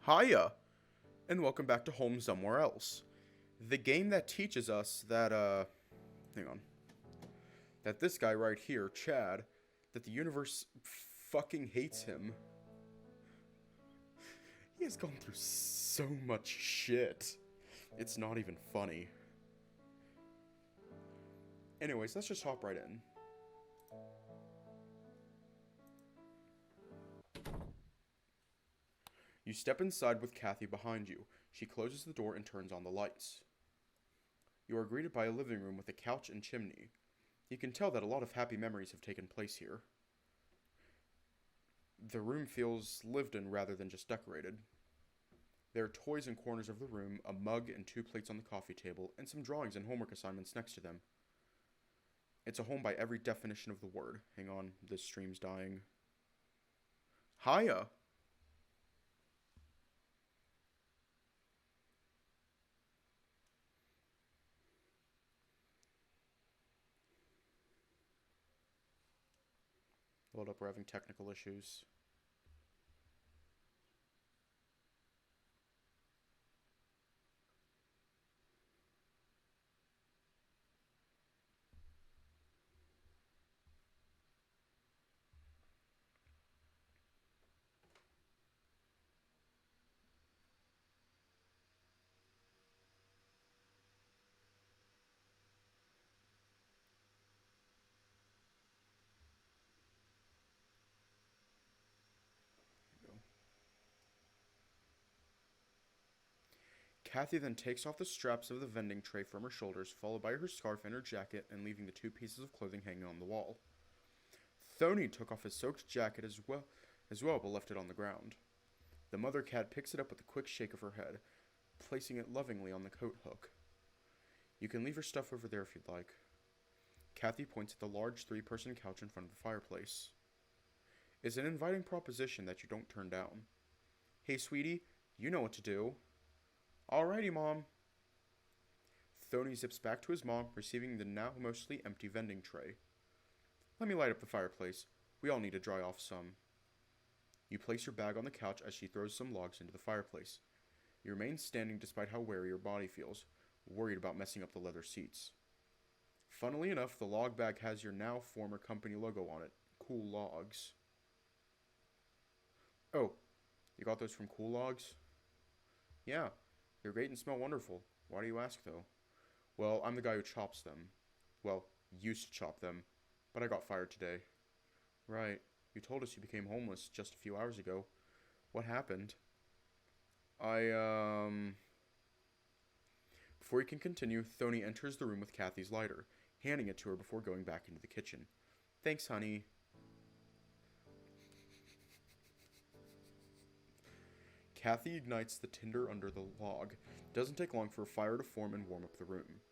Hiya, and welcome back to Home Somewhere Else. The game that teaches us that, hang on, that this guy right here, Chad, that the universe fucking hates him. He has gone through so much shit. It's not even funny. Anyways, let's just hop right in. You step inside with Kathy behind you. She closes the door and turns on the lights. You are greeted by a living room with a couch and chimney. You can tell that a lot of happy memories have taken place here. The room feels lived in rather than just decorated. There are toys in corners of the room, a mug and 2 plates on the coffee table, and some drawings and homework assignments next to them. It's a home by every definition of the word. Hang on, this stream's dying. Hiya! Hold up, we're having technical issues. Kathy then takes off the straps of the vending tray from her shoulders, followed by her scarf and her jacket, and leaving the 2 pieces of clothing hanging on the wall. Tony took off his soaked jacket as well, but left it on the ground. The mother cat picks it up with a quick shake of her head, placing it lovingly on the coat hook. You can leave your stuff over there if you'd like. Kathy points at the large 3-person couch in front of the fireplace. It's an inviting proposition that you don't turn down. Hey, sweetie, you know what to do. Alrighty, Mom. Tony zips back to his mom, receiving the now mostly empty vending tray. Let me light up the fireplace. We all need to dry off some. You place your bag on the couch as she throws some logs into the fireplace. You remain standing despite how wary your body feels, worried about messing up the leather seats. Funnily enough, the log bag has your now former company logo on it. Cool Logs. Oh, you got those from Cool Logs? Yeah. They're great and smell wonderful. Why do you ask, though? Well, I'm the guy who chops them. Well, used to chop them. But I got fired today. Right. You told us you became homeless just a few hours ago. What happened? Before he can continue, Tony enters the room with Kathy's lighter, handing it to her before going back into the kitchen. Thanks, honey. Kathy ignites the tinder under the log. It doesn't take long for a fire to form and warm up the room.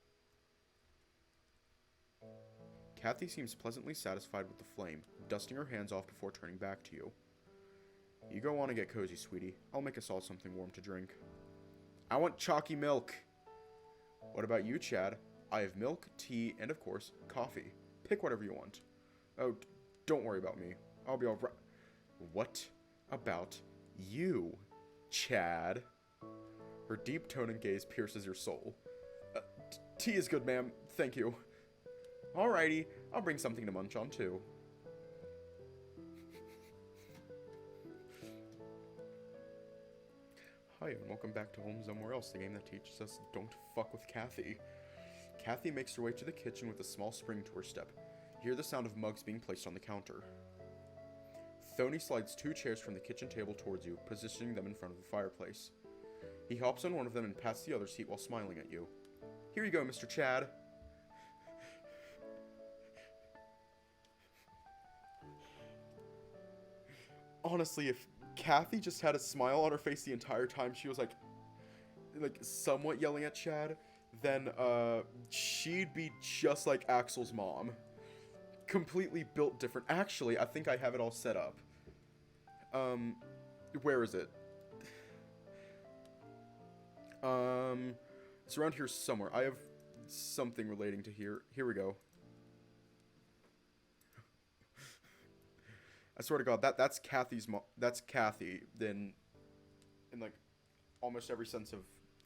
Kathy seems pleasantly satisfied with the flame, dusting her hands off before turning back to you. You go on and get cozy, sweetie. I'll make us all something warm to drink. I want chalky milk. What about you, Chad? I have milk, tea, and of course, coffee. Pick whatever you want. Oh, don't worry about me. I'll be alright. What about you, Chad? Her deep tone and gaze pierces your soul. Tea is good, ma'am. Thank you. Alrighty, I'll bring something to munch on, too. Hi, and welcome back to Home Somewhere Else, the game that teaches us don't fuck with Kathy. Kathy makes her way to the kitchen with a small spring to her step. You hear the sound of mugs being placed on the counter. Tony slides 2 chairs from the kitchen table towards you, positioning them in front of the fireplace. He hops on one of them and passes the other seat while smiling at you. Here you go, Mr. Chad. Honestly, if Kathy just had a smile on her face the entire time she was like somewhat yelling at Chad, then she'd be just like Axel's mom. Completely built different. Actually, I think I have it all set up. Where is it? It's around here somewhere. I have something relating to here. Here we go. I swear to God, that's Kathy's mom. That's Kathy. Then, in like almost every sense of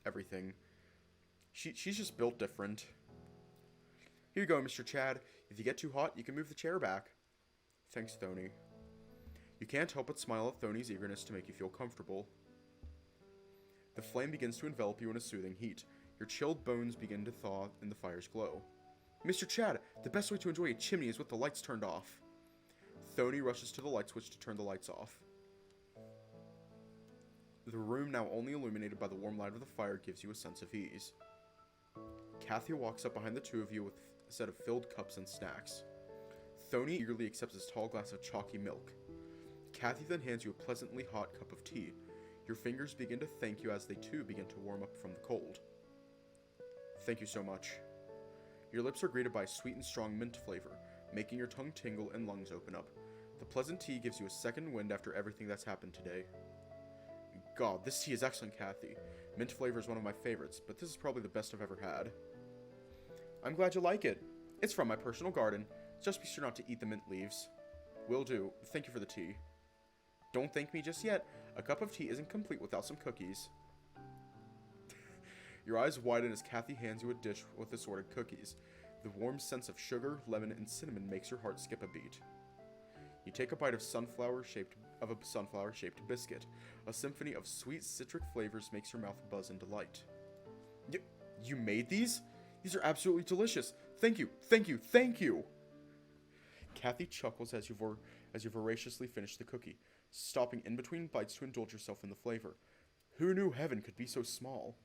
everything. She's just built different. Here you go, Mr. Chad. If you get too hot, you can move the chair back. Thanks, Thony. You can't help but smile at Thony's eagerness to make you feel comfortable. The flame begins to envelop you in a soothing heat. Your chilled bones begin to thaw in the fire's glow. Mr. Chad, the best way to enjoy a chimney is with the lights turned off. Thony rushes to the light switch to turn the lights off. The room, now only illuminated by the warm light of the fire, gives you a sense of ease. Kathy walks up behind the two of you with a set of filled cups and snacks. Thony eagerly accepts his tall glass of chalky milk. Kathy then hands you a pleasantly hot cup of tea. Your fingers begin to thank you as they too begin to warm up from the cold. Thank you so much. Your lips are greeted by a sweet and strong mint flavor, making your tongue tingle and lungs open up. The pleasant tea gives you a second wind after everything that's happened today. God, this tea is excellent, Kathy. Mint flavor is one of my favorites, but this is probably the best I've ever had. I'm glad you like it. It's from my personal garden. Just be sure not to eat the mint leaves. Will do. Thank you for the tea. Don't thank me just yet. A cup of tea isn't complete without some cookies. Your eyes widen as Kathy hands you a dish with assorted cookies. The warm sense of sugar, lemon, and cinnamon makes your heart skip a beat. You take a bite of a sunflower-shaped biscuit. A symphony of sweet citric flavors makes your mouth buzz in delight. You made these? These are absolutely delicious. Thank you, thank you, thank you! Kathy chuckles as you voraciously finish the cookie, stopping in between bites to indulge yourself in the flavor. Who knew heaven could be so small?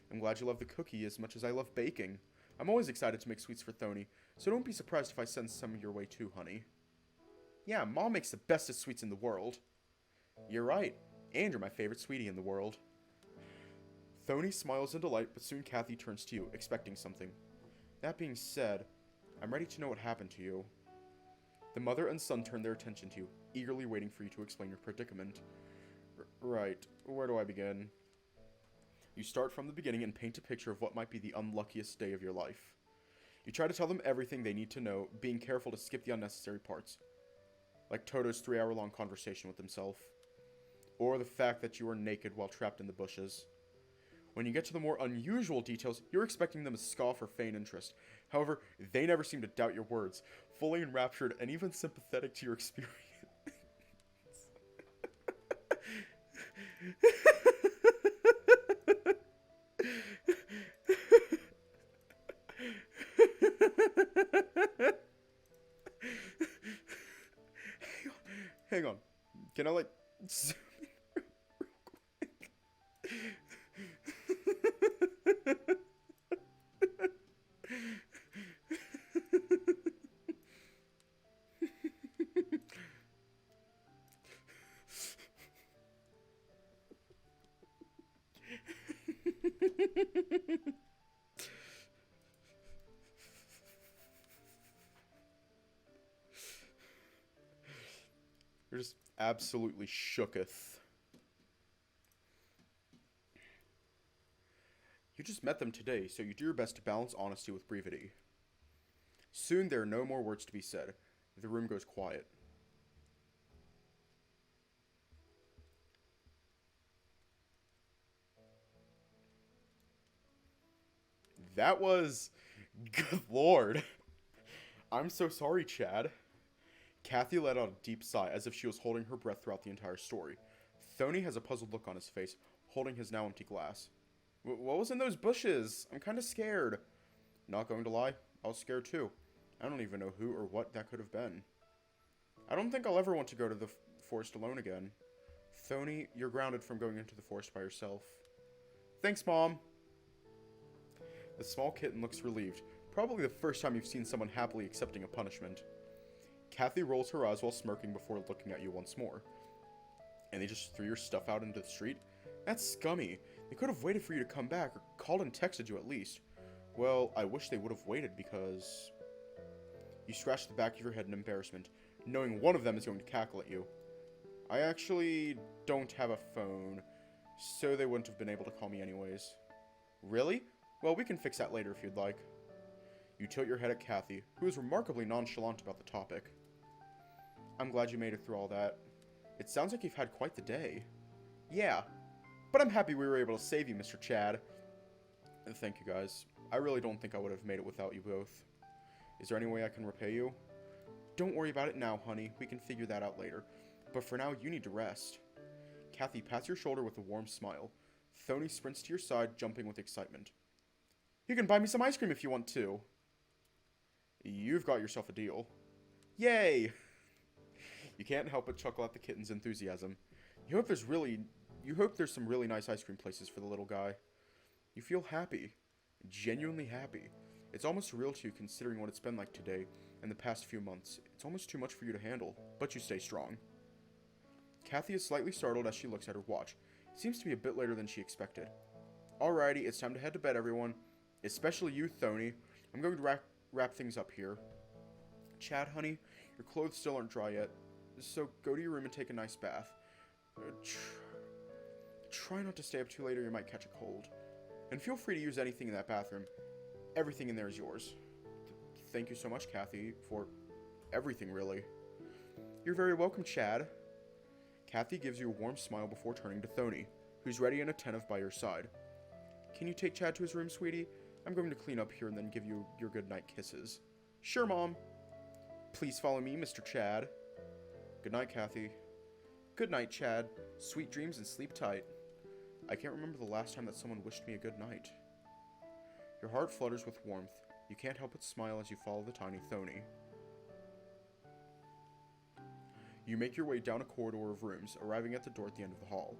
I'm glad you love the cookie as much as I love baking. I'm always excited to make sweets for Thony, so don't be surprised if I send some your way too, honey. Yeah, Mom makes the bestest sweets in the world. You're right, and you're my favorite sweetie in the world. Thony smiles in delight, but soon Kathy turns to you, expecting something. That being said, I'm ready to know what happened to you. The mother and son turn their attention to you, eagerly waiting for you to explain your predicament. Right, where do I begin? You start from the beginning and paint a picture of what might be the unluckiest day of your life. You try to tell them everything they need to know, being careful to skip the unnecessary parts. Like Toto's 3-hour-long conversation with himself. Or the fact that you were naked while trapped in the bushes. When you get to the more unusual details, you're expecting them to scoff or feign interest. However, they never seem to doubt your words, fully enraptured and even sympathetic to your experience. Hang on. Can I, like, zoom in real quick? You're just absolutely shooketh. You just met them today, so you do your best to balance honesty with brevity. Soon there are no more words to be said. The room goes quiet. That was... Good lord. I'm so sorry, Chad. Kathy let out a deep sigh, as if she was holding her breath throughout the entire story. Thony has a puzzled look on his face, holding his now empty glass. What was in those bushes? I'm kind of scared. Not going to lie, I was scared too. I don't even know who or what that could have been. I don't think I'll ever want to go to the forest alone again. Thony, you're grounded from going into the forest by yourself. Thanks, Mom. The small kitten looks relieved, probably the first time you've seen someone happily accepting a punishment. Kathy rolls her eyes while smirking before looking at you once more. And they just threw your stuff out into the street? That's scummy. They could have waited for you to come back, or called and texted you at least. Well, I wish they would have waited because... You scratch the back of your head in embarrassment, knowing one of them is going to cackle at you. I actually don't have a phone, so they wouldn't have been able to call me anyways. Really? Well, we can fix that later if you'd like. You tilt your head at Kathy, who is remarkably nonchalant about the topic. I'm glad you made it through all that. It sounds like you've had quite the day. Yeah, but But I'm happy we were able to save you, Mr. Chad. And thank you, guys. I really don't think I would have made it without you both. Is there any way I can repay you? Don't worry about it now, honey. We can figure that out later. But for now, you need to rest. Kathy pats your shoulder with a warm smile. Tony sprints to your side, jumping with excitement. You can buy me some ice cream if you want to. You've got yourself a deal. Yay! You can't help but chuckle at the kitten's enthusiasm. You hope there's some really nice ice cream places for the little guy. You feel happy. Genuinely happy. It's almost surreal to you considering what it's been like today and the past few months. It's almost too much for you to handle, but you stay strong. Kathy is slightly startled as she looks at her watch. It seems to be a bit later than she expected. Alrighty, it's time to head to bed, everyone. Especially you, Tony. I'm going to wrap things up here. Chad, honey, your clothes still aren't dry yet, so go to your room and take a nice bath. Try not to stay up too late or you might catch a cold. And feel free to use anything in that bathroom. Everything in there is yours. Thank you so much, Kathy, for everything, really. You're very welcome, Chad. Kathy gives you a warm smile before turning to Tony, who's ready and attentive by your side. Can you take Chad to his room, sweetie? I'm going to clean up here and then give you your goodnight kisses. Sure, Mom. Please follow me, Mr. Chad. Good night, Kathy. Good night, Chad. Sweet dreams and sleep tight. I can't remember the last time that someone wished me a good night. Your heart flutters with warmth. You can't help but smile as you follow the tiny Tony. You make your way down a corridor of rooms, arriving at the door at the end of the hall.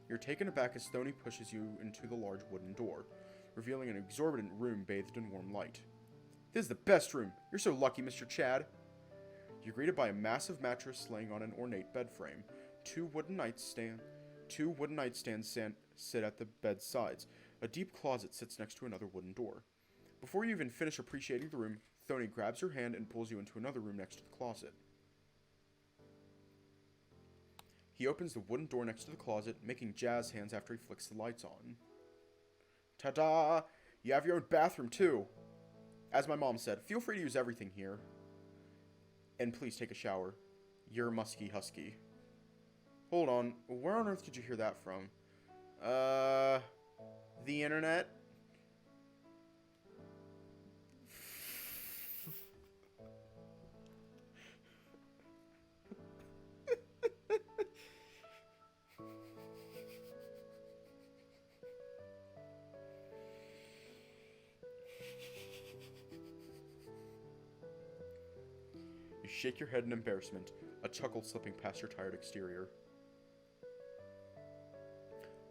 You're taken aback as Tony pushes you into the large wooden door, revealing an exorbitant room bathed in warm light. This is the best room! You're so lucky, Mr. Chad! You're greeted by a massive mattress laying on an ornate bed frame. Two wooden nightstands sit at the bed's sides. A deep closet sits next to another wooden door. Before you even finish appreciating the room, Tony grabs your hand and pulls you into another room next to the closet. He opens the wooden door next to the closet, making jazz hands after he flicks the lights on. Ta-da! You have your own bathroom, too! As my mom said, feel free to use everything here. And please take a shower. You're musky husky. Hold on, where on earth did you hear that from? The internet? You shake your head in embarrassment, a chuckle slipping past your tired exterior.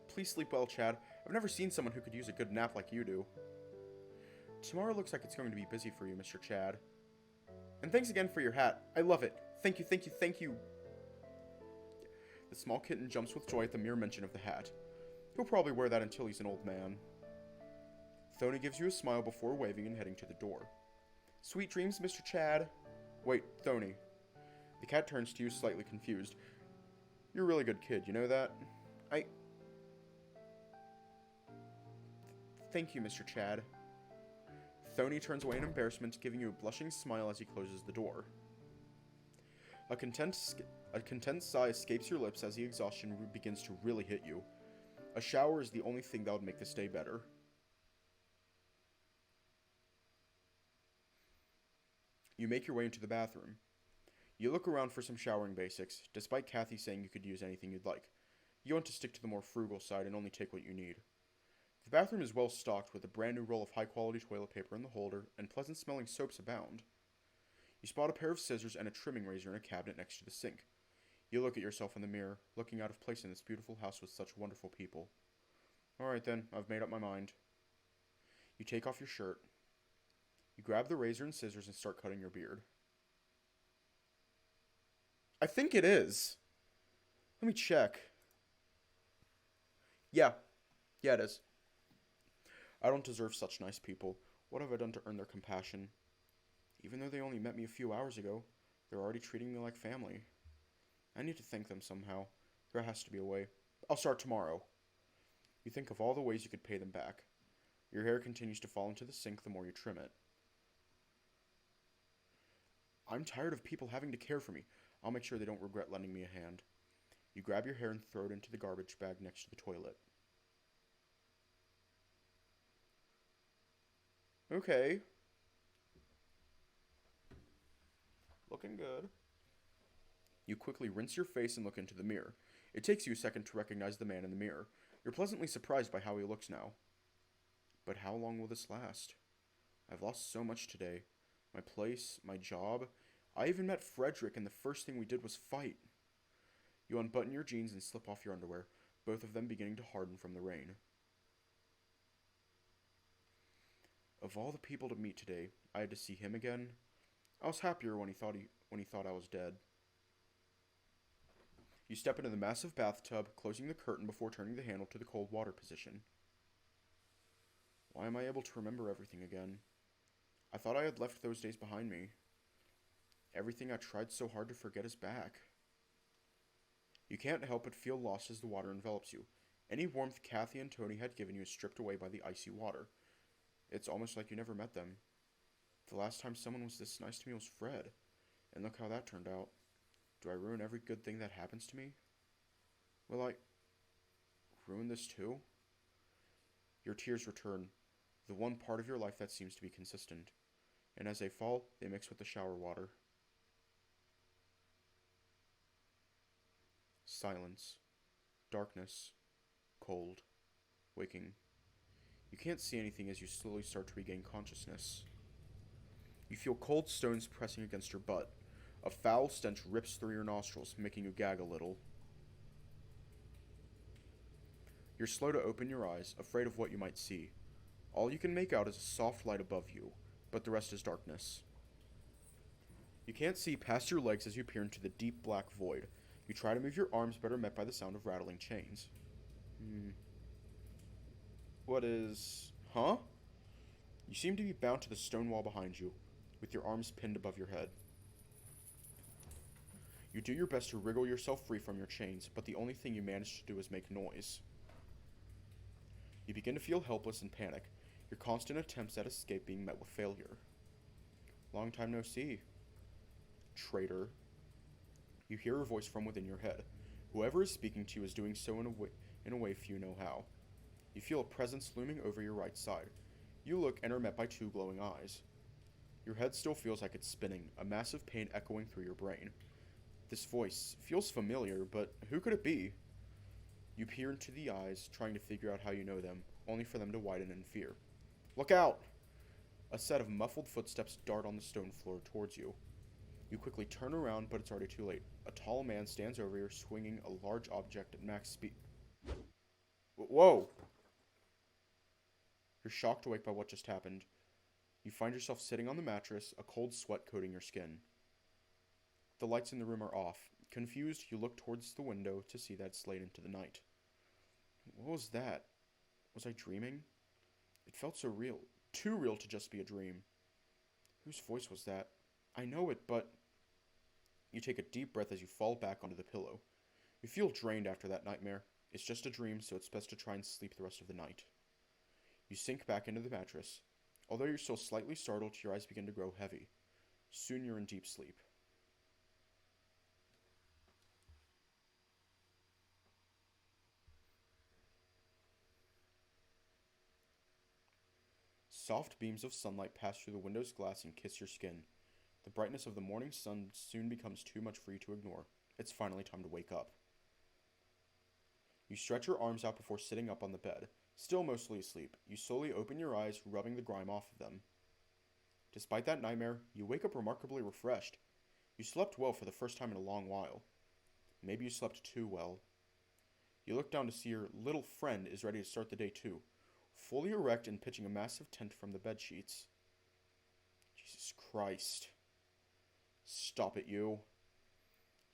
Please sleep well, Chad. I've never seen someone who could use a good nap like you do. Tomorrow looks like it's going to be busy for you, Mr. Chad. And thanks again for your hat. I love it. Thank you, thank you, thank you. The small kitten jumps with joy at the mere mention of the hat. He'll probably wear that until he's an old man. Tony gives you a smile before waving and heading to the door. Sweet dreams, Mr. Chad. Wait, Tony. The cat turns to you, slightly confused. You're a really good kid, you know that? Thank you, Mr. Chad. Tony turns away in embarrassment, giving you a blushing smile as he closes the door. A content sigh escapes your lips as the exhaustion begins to really hit you. A shower is the only thing that would make this day better. You make your way into the bathroom. You look around for some showering basics, despite Kathy saying you could use anything you'd like. You want to stick to the more frugal side and only take what you need. The bathroom is well stocked with a brand new roll of high-quality toilet paper in the holder, and pleasant-smelling soaps abound. You spot a pair of scissors and a trimming razor in a cabinet next to the sink. You look at yourself in the mirror, looking out of place in this beautiful house with such wonderful people. Alright then, I've made up my mind. You take off your shirt. You grab the razor and scissors and start cutting your beard. I think it is. Let me check. Yeah, it is. I don't deserve such nice people. What have I done to earn their compassion? Even though they only met me a few hours ago, they're already treating me like family. I need to thank them somehow. There has to be a way. I'll start tomorrow. You think of all the ways you could pay them back. Your hair continues to fall into the sink the more you trim it. I'm tired of people having to care for me. I'll make sure they don't regret lending me a hand. You grab your hair and throw it into the garbage bag next to the toilet. Okay. Looking good. You quickly rinse your face and look into the mirror. It takes you a second to recognize the man in the mirror. You're pleasantly surprised by how he looks now. But how long will this last? I've lost so much today. My place, my job. I even met Frederick, and the first thing we did was fight. You unbutton your jeans and slip off your underwear, both of them beginning to harden from the rain. Of all the people to meet today, I had to see him again. I was happier when he thought I was dead. You step into the massive bathtub, closing the curtain before turning the handle to the cold water position. Why am I able to remember everything again? I thought I had left those days behind me. Everything I tried so hard to forget is back. You can't help but feel lost as the water envelops you. Any warmth Kathy and Tony had given you is stripped away by the icy water. It's almost like you never met them. The last time someone was this nice to me was Fred, and look how that turned out. Do I ruin every good thing that happens to me? Will I ruin this too? Your tears return, the one part of your life that seems to be consistent, and as they fall, they mix with the shower water. Silence. Darkness. Cold. Waking. You can't see anything as you slowly start to regain consciousness. You feel cold stones pressing against your butt. A foul stench rips through your nostrils, making you gag a little. You're slow to open your eyes, afraid of what you might see. All you can make out is a soft light above you, but the rest is darkness. You can't see past your legs as you peer into the deep black void. You try to move your arms, but are met by the sound of rattling chains. What is... Huh? You seem to be bound to the stone wall behind you, with your arms pinned above your head. You do your best to wriggle yourself free from your chains, but the only thing you manage to do is make noise. You begin to feel helpless and panic, your constant attempts at escape being met with failure. Long time no see. Traitor. You hear a voice from within your head. Whoever is speaking to you is doing so in a way few know how. You feel a presence looming over your right side. You look and are met by two glowing eyes. Your head still feels like it's spinning, a massive pain echoing through your brain. This voice feels familiar, but who could it be? You peer into the eyes, trying to figure out how you know them, only for them to widen in fear. Look out! A set of muffled footsteps dart on the stone floor towards you. You quickly turn around, but it's already too late. A tall man stands over you, swinging a large object at max speed. Whoa! You're shocked awake by what just happened. You find yourself sitting on the mattress, a cold sweat coating your skin. The lights in the room are off. Confused, you look towards the window to see that it's late into the night. What was that? Was I dreaming? It felt so real. Too real to just be a dream. Whose voice was that? I know it, but... You take a deep breath as you fall back onto the pillow. You feel drained after that nightmare. It's just a dream, so it's best to try and sleep the rest of the night. You sink back into the mattress. Although you're still slightly startled, your eyes begin to grow heavy. Soon you're in deep sleep. Soft beams of sunlight pass through the window's glass and kiss your skin. The brightness of the morning sun soon becomes too much for you to ignore. It's finally time to wake up. You stretch your arms out before sitting up on the bed. Still mostly asleep, you slowly open your eyes, rubbing the grime off of them. Despite that nightmare, you wake up remarkably refreshed. You slept well for the first time in a long while. Maybe you slept too well. You look down to see your little friend is ready to start the day too, fully erect and pitching a massive tent from the bed sheets. Jesus Christ. Stop it, you.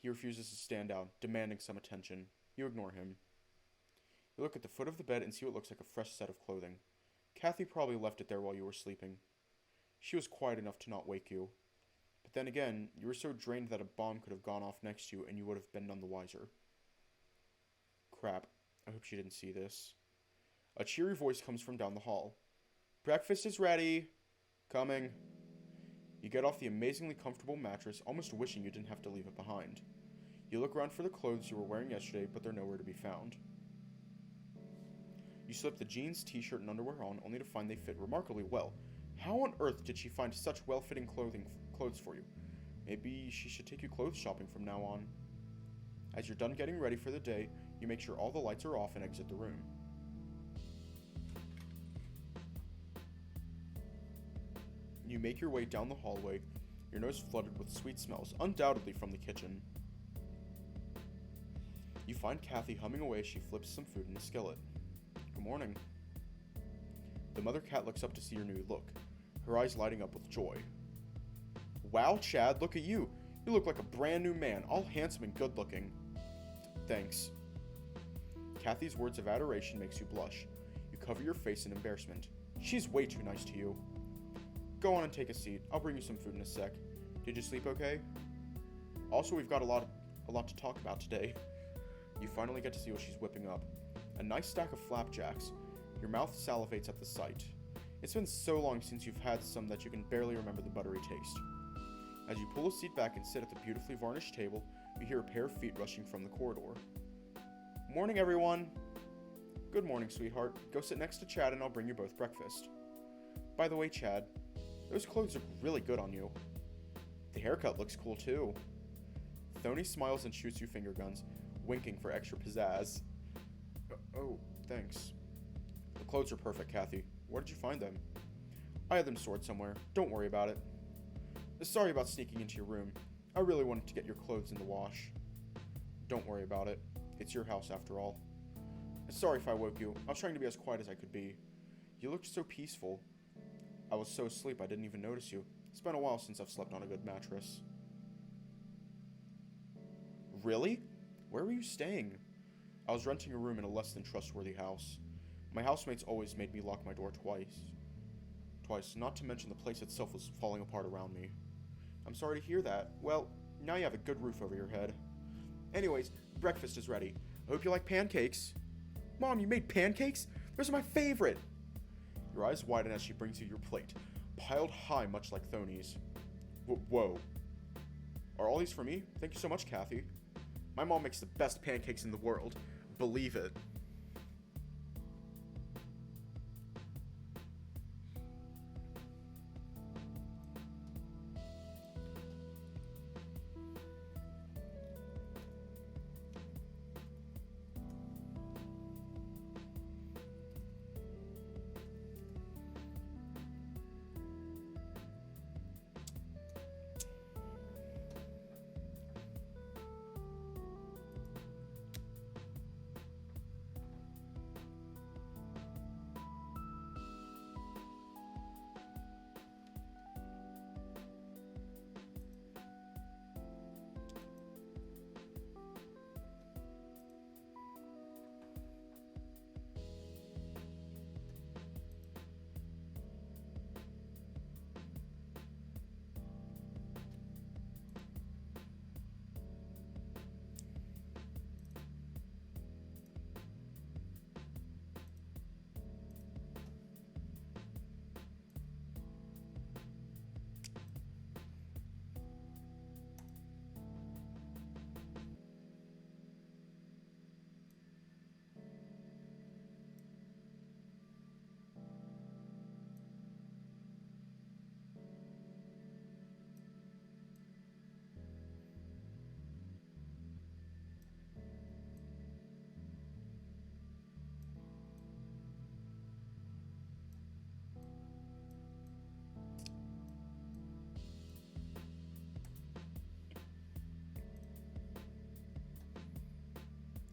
He refuses to stand down, demanding some attention. You ignore him. You look at the foot of the bed and see what looks like a fresh set of clothing. Kathy probably left it there while you were sleeping. She was quiet enough to not wake you. But then again, you were so drained that a bomb could have gone off next to you and you would have been none the wiser. Crap. I hope she didn't see this. A cheery voice comes from down the hall. Breakfast is ready. Coming. You get off the amazingly comfortable mattress, almost wishing you didn't have to leave it behind. You look around for the clothes you were wearing yesterday, but they're nowhere to be found. You slip the jeans, t-shirt, and underwear on, only to find they fit remarkably well. How on earth did she find such well-fitting clothes for you? Maybe she should take you clothes shopping from now on. As you're done getting ready for the day, you make sure all the lights are off and exit the room. You make your way down the hallway, your nose flooded with sweet smells, undoubtedly from the kitchen. You find Kathy humming away as she flips some food in a skillet. Good morning. The mother cat looks up to see your new look, her eyes lighting up with joy. Wow, Chad, look at you. You look like a brand new man, all handsome and good looking. Thanks. Kathy's words of adoration makes you blush. You cover your face in embarrassment. She's way too nice to you. Go on and take a seat. I'll bring you some food in a sec. Did you sleep okay? Also, we've got a lot to talk about today. You finally get to see what she's whipping up. A nice stack of flapjacks. Your mouth salivates at the sight. It's been so long since you've had some that you can barely remember the buttery taste. As you pull a seat back and sit at the beautifully varnished table, you hear a pair of feet rushing from the corridor. Morning, everyone! Good morning, sweetheart. Go sit next to Chad and I'll bring you both breakfast. By the way, Chad, those clothes look really good on you. The haircut looks cool, too. Tony smiles and shoots you finger guns, winking for extra pizzazz. Oh, thanks. The clothes are perfect, Kathy. Where did you find them? I had them stored somewhere. Don't worry about it. Sorry about sneaking into your room. I really wanted to get your clothes in the wash. Don't worry about it. It's your house after all. Sorry if I woke you. I was trying to be as quiet as I could be. You looked so peaceful. I was so asleep I didn't even notice you. It's been a while since I've slept on a good mattress. Really? Where were you staying? I was renting a room in a less than trustworthy house. My housemates always made me lock my door twice, not to mention the place itself was falling apart around me. I'm sorry to hear that. Well, now you have a good roof over your head. Anyways, breakfast is ready. I hope you like pancakes. Mom, you made pancakes? Those are my favorite. Your eyes widen as she brings you your plate, piled high much like Thony's. Whoa. Are all these for me? Thank you so much, Kathy. My mom makes the best pancakes in the world. Believe it.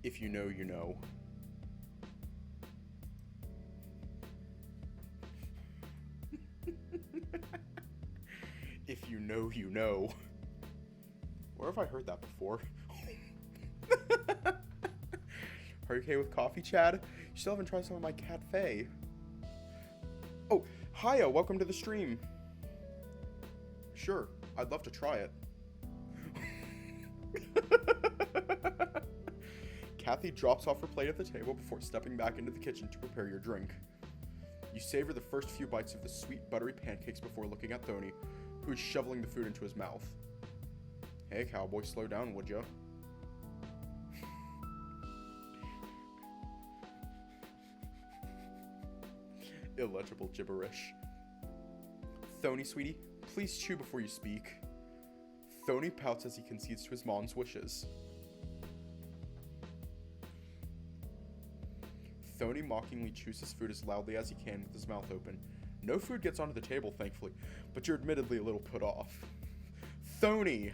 If you know, you know. If you know, you know. Where have I heard that before? Are you okay with coffee, Chad? You still haven't tried some of my cafe. Oh, hiya, welcome to the stream. Sure, I'd love to try it. Kathy drops off her plate at the table before stepping back into the kitchen to prepare your drink. You savor the first few bites of the sweet, buttery pancakes before looking at Tony, who is shoveling the food into his mouth. Hey, cowboy, slow down, would ya? illegible gibberish. Tony, sweetie, please chew before you speak. Tony pouts as he concedes to his mom's wishes. Tony mockingly chews his food as loudly as he can with his mouth open. No food gets onto the table, thankfully, but you're admittedly a little put off. Tony!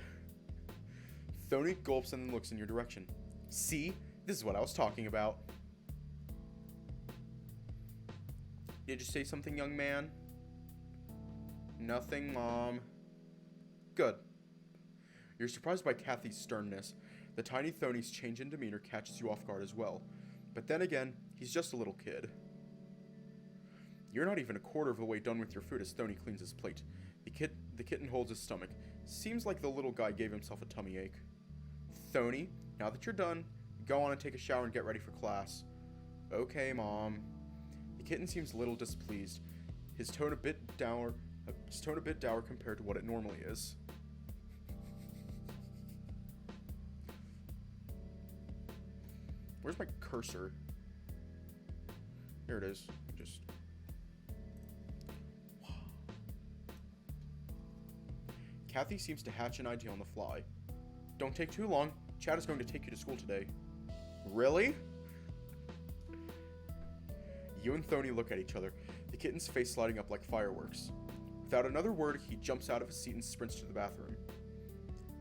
Tony gulps and then looks in your direction. See? This is what I was talking about. Did you say something, young man? Nothing, Mom. Good. You're surprised by Kathy's sternness. The tiny Tony's change in demeanor catches you off guard as well. But then again, he's just a little kid. You're not even a quarter of the way done with your food as Tony cleans his plate. The kitten holds his stomach. Seems like the little guy gave himself a tummy ache. Tony, now that you're done, go on and take a shower and get ready for class. Okay, Mom. The kitten seems a little displeased. His tone a bit dour compared to what it normally is. Where's my cursor? Here it is. Just... Kathy seems to hatch an idea on the fly. Don't take too long. Chad is going to take you to school today. Really? You and Tony look at each other, the kitten's face lighting up like fireworks. Without another word, he jumps out of his seat and sprints to the bathroom.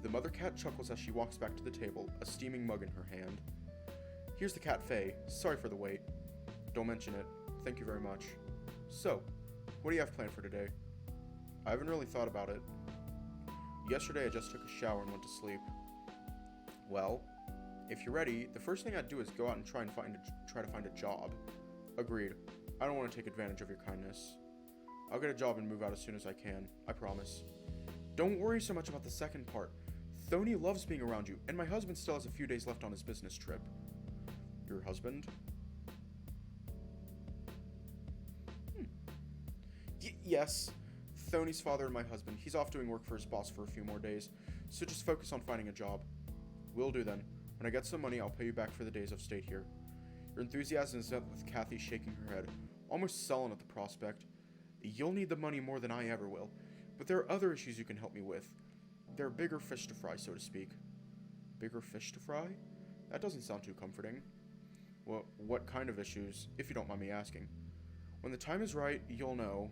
The mother cat chuckles as she walks back to the table, a steaming mug in her hand. Here's the cat Faye. Sorry for the wait. Don't mention it. Thank you very much. So, what do you have planned for today? I haven't really thought about it. Yesterday I just took a shower and went to sleep. Well, if you're ready, the first thing I'd do is go out and try to find a job. Agreed. I don't want to take advantage of your kindness. I'll get a job and move out as soon as I can. I promise. Don't worry so much about the second part. Tony loves being around you, and my husband still has a few days left on his business trip. Your husband? Yes. Tony's father and my husband. He's off doing work for his boss for a few more days, so just focus on finding a job. Will do then. When I get some money, I'll pay you back for the days I've stayed here. Your enthusiasm is met with Kathy shaking her head, almost sullen at the prospect. You'll need the money more than I ever will, but there are other issues you can help me with. There are bigger fish to fry, so to speak. Bigger fish to fry? That doesn't sound too comforting. Well, what kind of issues, if you don't mind me asking? When the time is right, you'll know.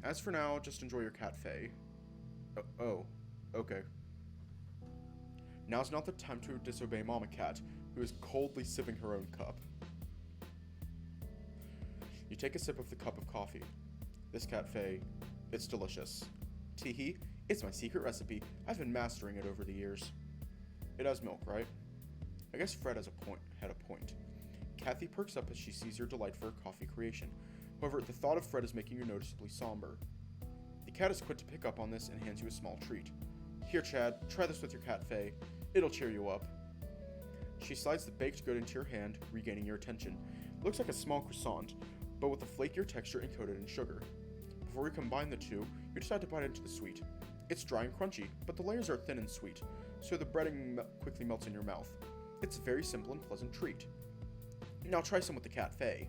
As for now, just enjoy your cat Faye. Oh, okay. Now's not the time to disobey Mama Cat, who is coldly sipping her own cup. You take a sip of the cup of coffee. This cat Faye, it's delicious. Teehee, it's my secret recipe. I've been mastering it over the years. It has milk, right? I guess Fred had a point. Kathy perks up as she sees your delight for her coffee creation. However, the thought of Fred is making you noticeably somber. The cat is quick to pick up on this and hands you a small treat. Here, Chad, try this with your cat Faye. It'll cheer you up. She slides the baked good into your hand, regaining your attention. It looks like a small croissant, but with a flakier texture and coated in sugar. Before you combine the two, you decide to bite into the sweet. It's dry and crunchy, but the layers are thin and sweet, so the breading quickly melts in your mouth. It's a very simple and pleasant treat. Now try some with the cat Faye.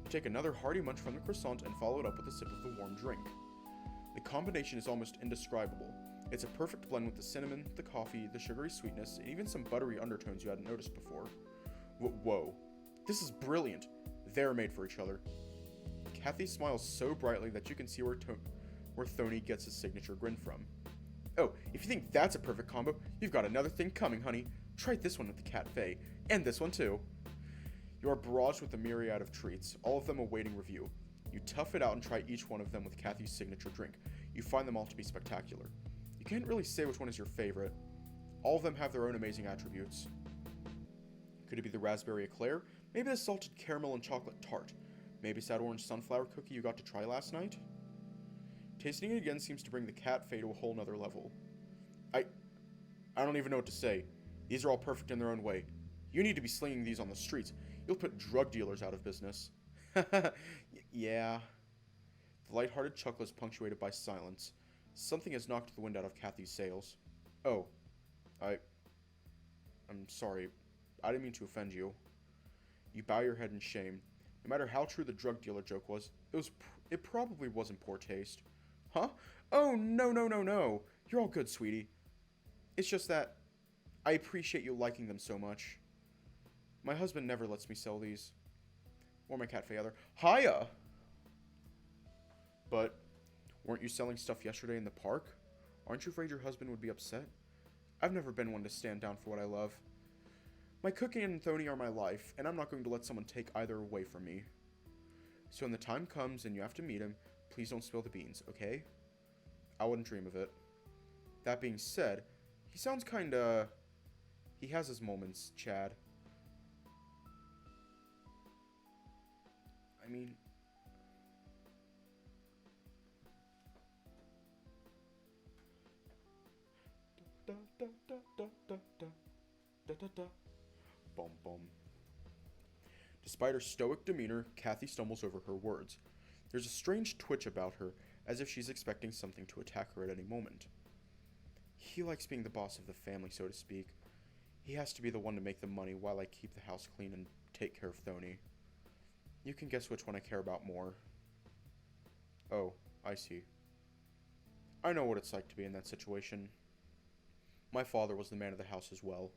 You take another hearty munch from the croissant and follow it up with a sip of the warm drink. The combination is almost indescribable. It's a perfect blend with the cinnamon, the coffee, the sugary sweetness, and even some buttery undertones you hadn't noticed before. Whoa. This is brilliant. They're made for each other. Kathy smiles so brightly that you can see where Tony gets his signature grin from. Oh, if you think that's a perfect combo, you've got another thing coming, honey. Try this one with the cat Faye, and this one too. You are barraged with a myriad of treats, all of them awaiting review. You tough it out and try each one of them with Kathy's signature drink. You find them all to be spectacular. You can't really say which one is your favorite. All of them have their own amazing attributes. Could it be the raspberry eclair? Maybe the salted caramel and chocolate tart? Maybe it's that orange sunflower cookie you got to try last night? Tasting it again seems to bring the cat Faye to a whole nother level. I don't even know what to say. These are all perfect in their own way. You need to be slinging these on the streets. You'll put drug dealers out of business. Yeah. The lighthearted chuckle is punctuated by silence. Something has knocked the wind out of Kathy's sails. Oh. I'm sorry. I didn't mean to offend you. You bow your head in shame. No matter how true the drug dealer joke was, it probably wasn't poor taste. Huh? Oh, no, no, no, no. You're all good, sweetie. It's just that I appreciate you liking them so much. My husband never lets me sell these. Or my cat either. Hiya! But weren't you selling stuff yesterday in the park? Aren't you afraid your husband would be upset? I've never been one to stand down for what I love. My cooking and Tony are my life, and I'm not going to let someone take either away from me. So when the time comes and you have to meet him, please don't spill the beans, okay? I wouldn't dream of it. That being said, he sounds kinda... He has his moments, Chad. I mean... Da da da da da da da da da. Bum bum. Despite her stoic demeanor, Kathy stumbles over her words. There's a strange twitch about her, as if she's expecting something to attack her at any moment. He likes being the boss of the family, so to speak. He has to be the one to make the money while I keep the house clean and take care of Tony. You can guess which one I care about more. Oh, I see. I know what it's like to be in that situation. My father was the man of the house as well.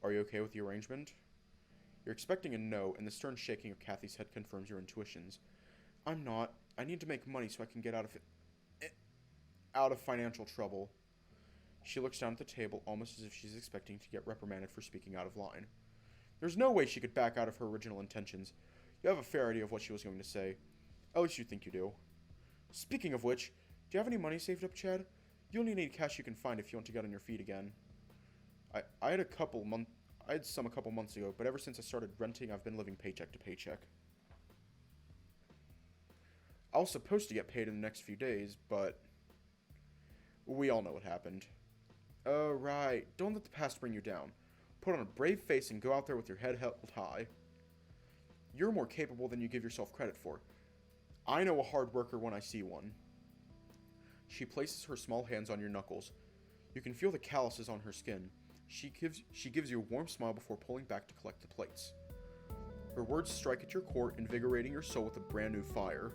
Are you okay with the arrangement? You're expecting a no, and the stern shaking of Kathy's head confirms your intuitions. I'm not. I need to make money so I can get out of financial trouble. She looks down at the table almost as if she's expecting to get reprimanded for speaking out of line. There's no way she could back out of her original intentions. You have a fair idea of what she was going to say. At least you think you do. Speaking of which, do you have any money saved up, Chad? You only need cash you can find if you want to get on your feet again. I had some a couple months ago, but ever since I started renting, I've been living paycheck to paycheck. I was supposed to get paid in the next few days, but we all know what happened. Oh, right. Don't let the past bring you down. Put on a brave face and go out there with your head held high. You're more capable than you give yourself credit for. I know a hard worker when I see one. She places her small hands on your knuckles. You can feel the calluses on her skin. She gives you a warm smile before pulling back to collect the plates. Her words strike at your core, invigorating your soul with a brand new fire.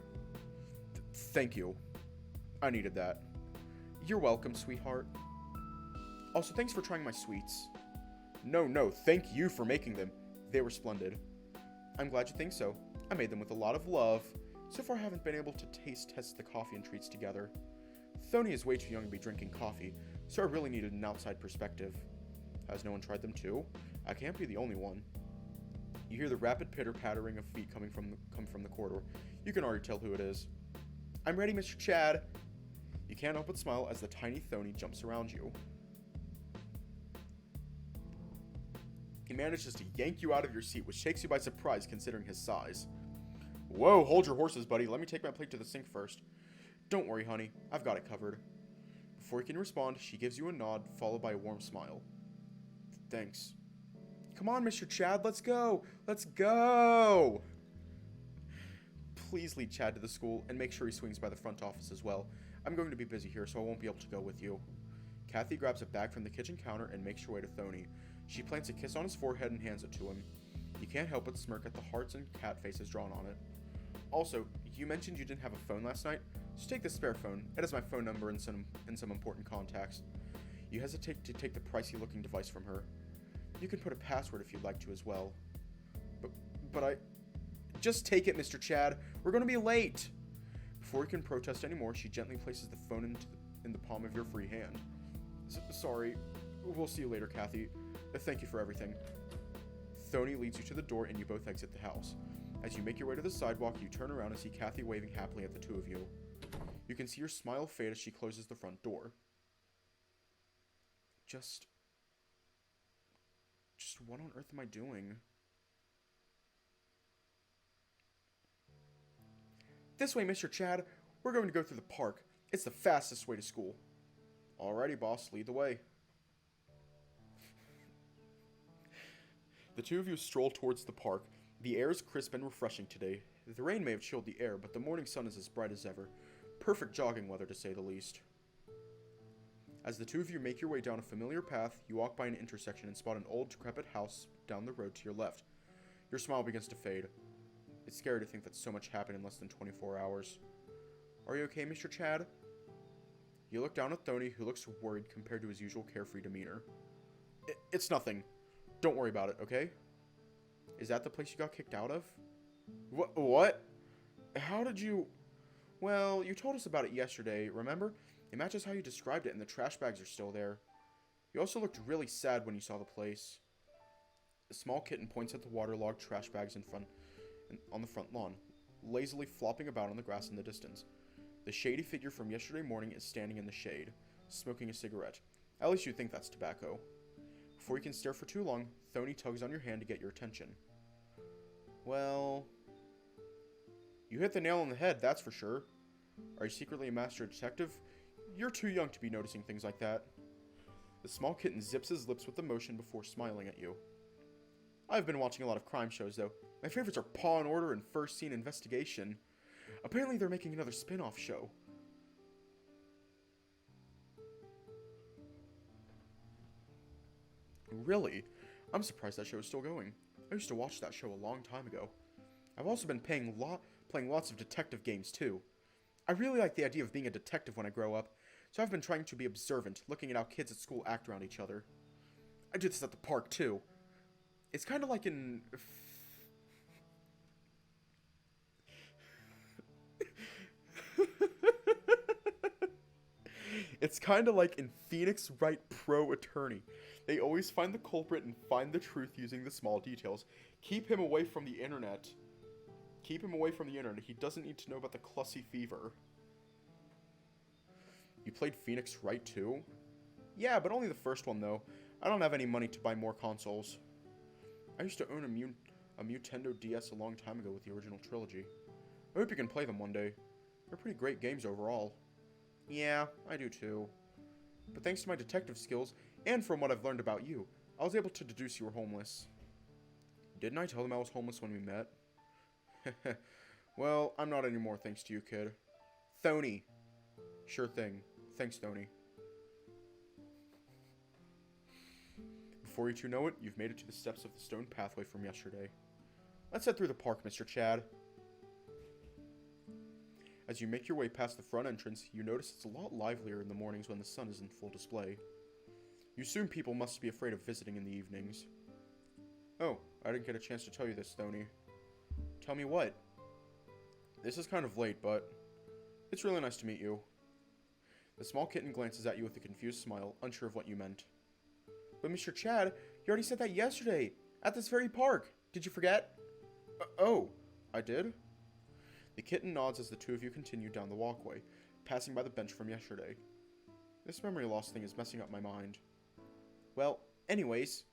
Thank you. I needed that. You're welcome, sweetheart. Also, thanks for trying my sweets. No, thank you for making them. They were splendid. I'm glad you think so. I made them with a lot of love. So far I haven't been able to taste test the coffee and treats together. Tony is way too young to be drinking coffee, so I really needed an outside perspective. Has no one tried them too? I can't be the only one. You hear the rapid pitter-pattering of feet come from the corridor. You can already tell who it is. I'm ready, Mr. Chad. You can't help but smile as the tiny Tony jumps around you. He manages to yank you out of your seat, which takes you by surprise considering his size. Whoa, hold your horses, buddy. Let me take my plate to the sink first. Don't worry, honey. I've got it covered. Before he can respond, she gives you a nod, followed by a warm smile. Thanks. Come on, Mr. Chad, let's go! Let's go! Please lead Chad to the school, and make sure he swings by the front office as well. I'm going to be busy here, so I won't be able to go with you. Kathy grabs a bag from the kitchen counter and makes her way to Tony. She plants a kiss on his forehead and hands it to him. You can't help but smirk at the hearts and cat faces drawn on it. Also, you mentioned you didn't have a phone last night, so take the spare phone. It has my phone number and some important contacts. You hesitate to take the pricey looking device from her. You can put a password if you'd like to as well. But I... Just take it, Mr. Chad. We're going to be late. Before you can protest anymore, she gently places the phone in the palm of your free hand. Sorry. We'll see you later, Kathy. Thank you for everything. Tony leads you to the door and you both exit the house. As you make your way to the sidewalk, you turn around and see Kathy waving happily at the two of you. You can see her smile fade as she closes the front door. Just what on earth am I doing? This way, Mr. Chad. We're going to go through the park. It's the fastest way to school. Alrighty, boss. Lead the way. The two of you stroll towards the park. The air is crisp and refreshing today. The rain may have chilled the air, but the morning sun is as bright as ever. Perfect jogging weather, to say the least. As the two of you make your way down a familiar path, you walk by an intersection and spot an old, decrepit house down the road to your left. Your smile begins to fade. It's scary to think that so much happened in less than 24 hours. Are you okay, Mr. Chad? You look down at Tony, who looks worried compared to his usual carefree demeanor. It's nothing. Don't worry about it, okay? Is that the place you got kicked out of? What? How did you... Well, you told us about it yesterday, remember? It matches how you described it, and the trash bags are still there. You also looked really sad when you saw the place. The small kitten points at the waterlogged trash bags on the front lawn, lazily flopping about on the grass in the distance. The shady figure from yesterday morning is standing in the shade, smoking a cigarette. At least you think that's tobacco. Before you can stare for too long, Tony tugs on your hand to get your attention. Well... You hit the nail on the head, that's for sure. Are you secretly a master detective? You're too young to be noticing things like that. The small kitten zips his lips with emotion before smiling at you. I've been watching a lot of crime shows, though. My favorites are Paw and Order and First Scene Investigation. Apparently they're making another spin-off show. Really? I'm surprised that show is still going. I used to watch that show a long time ago. I've also been playing lots of detective games, too. I really like the idea of being a detective when I grow up, so I've been trying to be observant, looking at how kids at school act around each other. I do this at the park, too. It's kind of like in... It's kind of like in Phoenix Wright Pro Attorney. They always find the culprit and find the truth using the small details. Keep him away from the internet. Keep him away from the internet. He doesn't need to know about the Clussy fever. You played Phoenix Wright too? Yeah, but only the first one though. I don't have any money to buy more consoles. I used to own a Nintendo DS a long time ago with the original trilogy. I hope you can play them one day. They're pretty great games overall. Yeah, I do too. But thanks to my detective skills, and from what I've learned about you, I was able to deduce you were homeless. Didn't I tell them I was homeless when we met? Well, I'm not anymore thanks to you, kid. Tony. Sure thing. Thanks, Tony. Before you two know it, you've made it to the steps of the stone pathway from yesterday. Let's head through the park, Mr. Chad. As you make your way past the front entrance, you notice it's a lot livelier in the mornings when the sun is in full display. You assume people must be afraid of visiting in the evenings. Oh, I didn't get a chance to tell you this, Tony. Tell me what? This is kind of late, but it's really nice to meet you. The small kitten glances at you with a confused smile, unsure of what you meant. But Mr. Chad, you already said that yesterday, at this very park. Did you forget? Oh, I did? The kitten nods as the two of you continue down the walkway, passing by the bench from yesterday. This memory loss thing is messing up my mind. Well, anyways,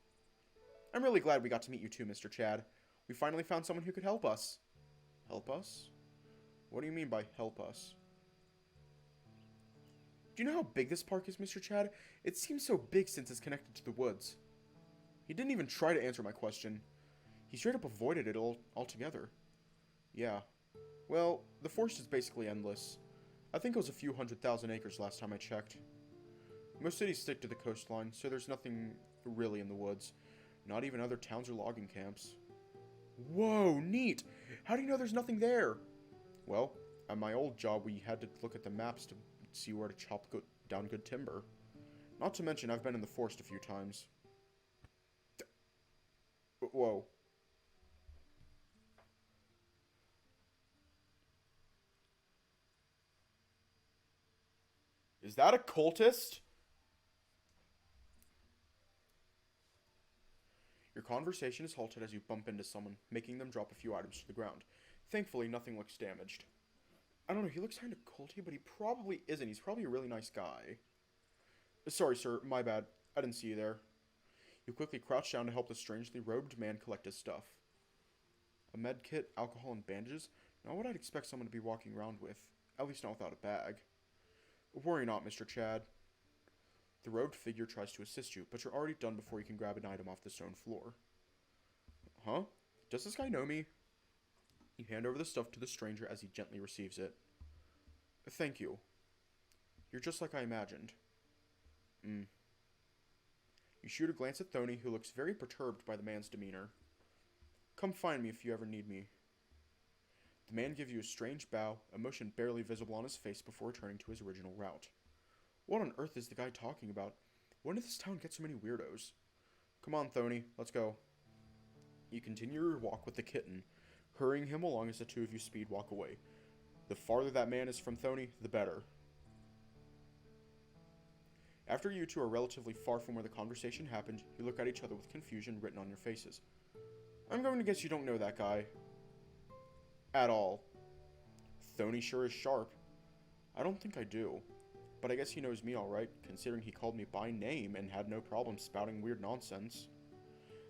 I'm really glad we got to meet you too, Mr. Chad. We finally found someone who could help us. Help us? What do you mean by help us? Do you know how big this park is, Mr. Chad? It seems so big since it's connected to the woods. He didn't even try to answer my question. He straight up avoided it altogether. Yeah. Well, the forest is basically endless. I think it was a few 100,000 acres last time I checked. Most cities stick to the coastline, so there's nothing really in the woods. Not even other towns or logging camps. Whoa, neat! How do you know there's nothing there? Well, at my old job we had to look at the maps to see where to chop down good timber. Not to mention I've been in the forest a few times. Whoa. Is that a cultist? Your conversation is halted as you bump into someone, making them drop a few items to the ground. Thankfully, nothing looks damaged. I don't know, he looks kind of culty, but he probably isn't. He's probably a really nice guy. Sorry, sir, my bad. I didn't see you there. You quickly crouch down to help the strangely robed man collect his stuff. A med kit, alcohol, and bandages? Not what I'd expect someone to be walking around with. At least not without a bag. Worry not, Mr. Chad. The robed figure tries to assist you, but you're already done before you can grab an item off the stone floor. Huh? Does this guy know me? You hand over the stuff to the stranger as he gently receives it. Thank you. You're just like I imagined. You shoot a glance at Tony, who looks very perturbed by the man's demeanor. Come find me if you ever need me. The man gives you a strange bow, emotion barely visible on his face before returning to his original route. What on earth is the guy talking about? When did this town get so many weirdos? Come on, Tony, let's go. You continue your walk with the kitten, hurrying him along as the two of you speed walk away. The farther that man is from Tony, the better. After you two are relatively far from where the conversation happened, you look at each other with confusion written on your faces. I'm going to guess you don't know that guy. At all. Tony sure is sharp. I don't think I do. But I guess he knows me alright, considering he called me by name and had no problem spouting weird nonsense.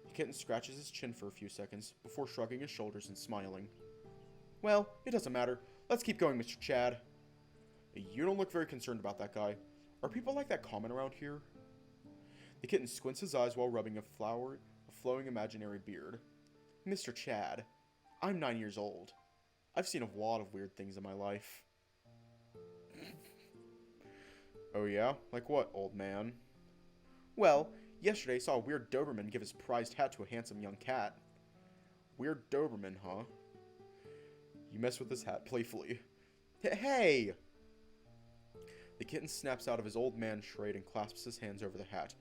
The kitten scratches his chin for a few seconds, before shrugging his shoulders and smiling. Well, it doesn't matter. Let's keep going, Mr. Chad. You don't look very concerned about that guy. Are people like that common around here? The kitten squints his eyes while rubbing a flowing imaginary beard. Mr. Chad, I'm 9 years old. I've seen a lot of weird things in my life. Oh yeah? Like what, old man? Well, yesterday I saw a weird Doberman give his prized hat to a handsome young cat. Weird Doberman, huh? You mess with this hat playfully. Hey! The kitten snaps out of his old man charade and clasps his hands over the hat.